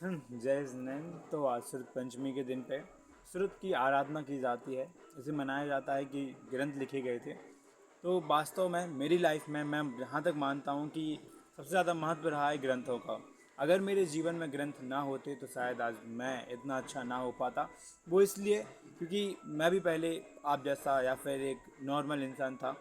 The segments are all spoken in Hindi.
जय जिनेंद्र। तो आज श्रुत पंचमी के दिन पे श्रुत की आराधना की जाती है। इसे मनाया जाता है कि ग्रंथ लिखे गए थे। तो वास्तव में मेरी लाइफ में मैं जहाँ तक मानता हूँ कि सबसे ज़्यादा महत्व रहा है ग्रंथों का। अगर मेरे जीवन में ग्रंथ ना होते तो शायद आज मैं इतना अच्छा ना हो पाता। वो इसलिए क्योंकि मैं भी पहले आप जैसा या फिर एक नॉर्मल इंसान था।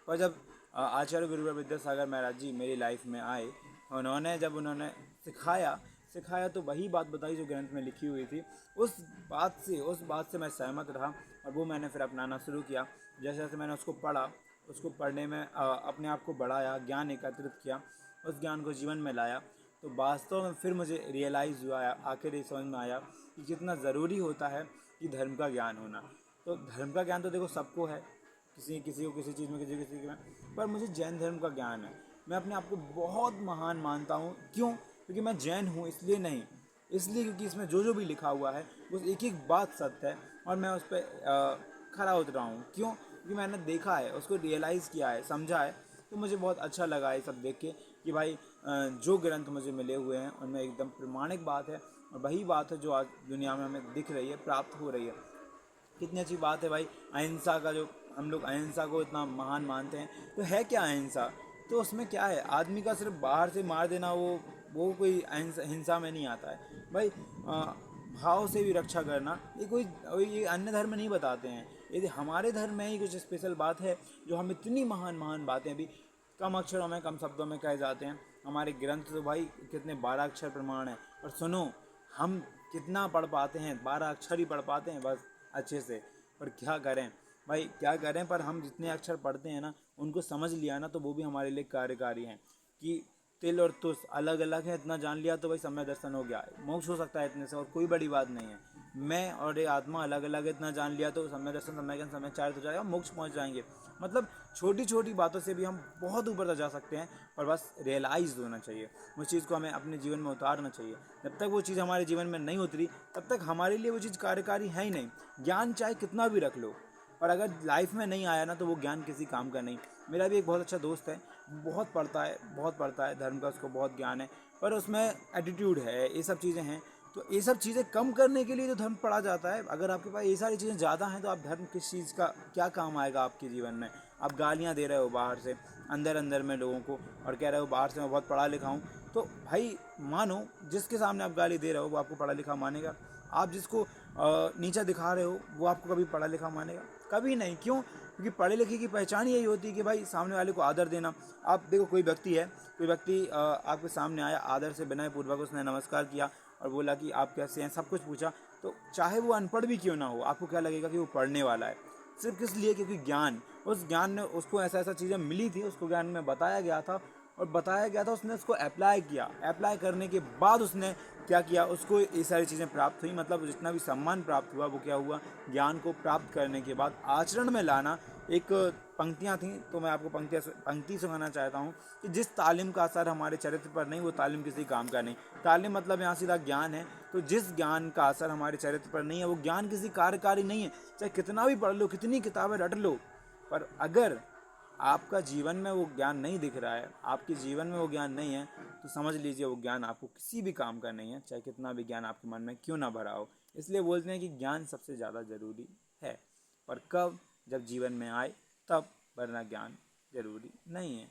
पर जब आचार्य गुरुवर विद्यासागर महाराज जी मेरी लाइफ में आए, उन्होंने सिखाया सिखाया तो वही बात बताई जो ग्रंथ में लिखी हुई थी। उस बात से मैं सहमत रहा और वो मैंने फिर अपनाना शुरू किया। जैसे जैसे मैंने उसको पढ़ा, उसको पढ़ने में अपने आप को बढ़ाया, ज्ञान एकत्रित किया, उस ज्ञान को जीवन में लाया, तो वास्तव में फिर मुझे रियलाइज़ हुआ, आखिर ये समझ में आया कि कितना ज़रूरी होता है कि धर्म का ज्ञान होना। तो धर्म का ज्ञान तो देखो सबको है, किसी किसी को किसी चीज़ में, किसी किसी में, पर मुझे जैन धर्म का ज्ञान है। मैं अपने आप को बहुत महान मानता हूँ। क्यों? क्योंकि मैं जैन हूँ इसलिए नहीं, इसलिए क्योंकि इसमें जो जो भी लिखा हुआ है वो एक एक बात सत्य है और मैं उस पर खरा उतरा हूँ। क्यों? क्योंकि मैंने देखा है, उसको रियलाइज़ किया है, समझा है। तो मुझे बहुत अच्छा लगा ये सब देख के कि भाई जो ग्रंथ मुझे मिले हुए हैं उनमें एकदम प्रमाणिक बात है और वही बात है जो आज दुनिया में हमें दिख रही है, प्राप्त हो रही है। कितनी अच्छी बात है भाई। अहिंसा का जो हम लोग अहिंसा को इतना महान मानते हैं, तो है क्या अहिंसा? तो उसमें क्या है, आदमी का सिर्फ बाहर से मार देना, वो कोई अहिंसा हिंसा में नहीं आता है भाई। भाव से भी रक्षा करना, ये अन्य धर्म नहीं बताते हैं। यदि हमारे धर्म में ही कुछ स्पेशल बात है जो हम इतनी महान महान बातें अभी कम अक्षरों में, कम शब्दों में कहे जाते हैं। हमारे ग्रंथ तो भाई कितने 12 अक्षर प्रमाण है। और सुनो, हम कितना पढ़ पाते हैं? 12 अक्षर ही पढ़ पाते हैं बस अच्छे से। पर क्या करें भाई, क्या करें? पर हम जितने अक्षर पढ़ते हैं ना, उनको समझ लिया ना, तो वो भी हमारे लिए कार्यकारी हैं। कि तिल और तुस अलग अलग है, इतना जान लिया तो भाई समय दर्शन हो गया, मोक्ष हो सकता है इतने से, और कोई बड़ी बात नहीं है। मैं और ये आत्मा अलग अलग है, इतना जान लिया तो समय दर्शन, समय ज्ञान, समय चारित हो जाएगा, मोक्ष पहुंच जाएंगे। मतलब छोटी छोटी बातों से भी हम बहुत ऊपर तक जा सकते हैं। और बस रियलाइज़ होना चाहिए, उस चीज़ को हमें अपने जीवन में उतारना चाहिए। जब तक वो चीज़ हमारे जीवन में नहीं उतरी, तब तक हमारे लिए वो चीज़ कार्यकारी है ही नहीं। ज्ञान चाहे कितना भी रख लो, और अगर लाइफ में नहीं आया ना, तो वो ज्ञान किसी काम का नहीं। मेरा भी एक बहुत अच्छा दोस्त है, बहुत पढ़ता है, बहुत पढ़ता है धर्म का, उसको बहुत ज्ञान है, पर उसमें एटीट्यूड है, ये सब चीज़ें हैं। तो ये सब चीज़ें कम करने के लिए जो धर्म पढ़ा जाता है, अगर आपके पास ये सारी चीज़ें ज़्यादा हैं तो आप धर्म किस चीज़ का क्या काम आएगा आपके जीवन में? आप गालियाँ दे रहे हो बाहर से अंदर अंदर में लोगों को, और कह रहे हो बाहर से मैं बहुत पढ़ा लिखा हूँ। तो भाई मानो, जिसके सामने आप गाली दे रहे हो वो आपको पढ़ा लिखा मानेगा? आप जिसको नीचा दिखा रहे हो वो आपको कभी पढ़ा लिखा मानेगा? कभी नहीं। क्यों? क्योंकि पढ़े लिखे की पहचान यही होती है कि भाई सामने वाले को आदर देना। आप देखो, कोई व्यक्ति आपके सामने आया, आदर से विनय पूर्वक उसने नमस्कार किया और बोला कि आप कैसे हैं, सब कुछ पूछा, तो चाहे वो अनपढ़ भी क्यों ना हो, आपको क्या लगेगा कि वो पढ़ने वाला है। सिर्फ किस लिए? क्योंकि ज्ञान, उस ज्ञान ने उसको ऐसा ऐसा चीज़ें मिली थी, उसको ज्ञान में बताया गया था, और बताया गया था, उसने उसको अप्लाई किया। अप्लाई करने के बाद उसने क्या किया, उसको ये सारी चीज़ें प्राप्त हुई। मतलब जितना भी सम्मान प्राप्त हुआ वो क्या हुआ, ज्ञान को प्राप्त करने के बाद आचरण में लाना। एक पंक्तियाँ थीं, तो मैं आपको पंक्ति सुनाना चाहता हूँ कि जिस तालीम का असर हमारे चरित्र पर नहीं, वो तालीम किसी काम का नहीं। तालीम मतलब यहाँ सीधा ज्ञान है। तो जिस ज्ञान का असर हमारे चरित्र पर नहीं है, वो ज्ञान किसी कार्यकारी नहीं है। चाहे कितना भी पढ़ लो, कितनी किताबें रट लो, पर अगर आपका जीवन में वो ज्ञान नहीं दिख रहा है, आपके जीवन में वो ज्ञान नहीं है, तो समझ लीजिए वो ज्ञान आपको किसी भी काम का नहीं है, चाहे कितना भी ज्ञान आपके मन में क्यों ना भरा हो। इसलिए बोलते हैं कि ज्ञान सबसे ज़्यादा ज़रूरी है। पर कब? जब जीवन में आए तब, वरना ज्ञान ज़रूरी नहीं है।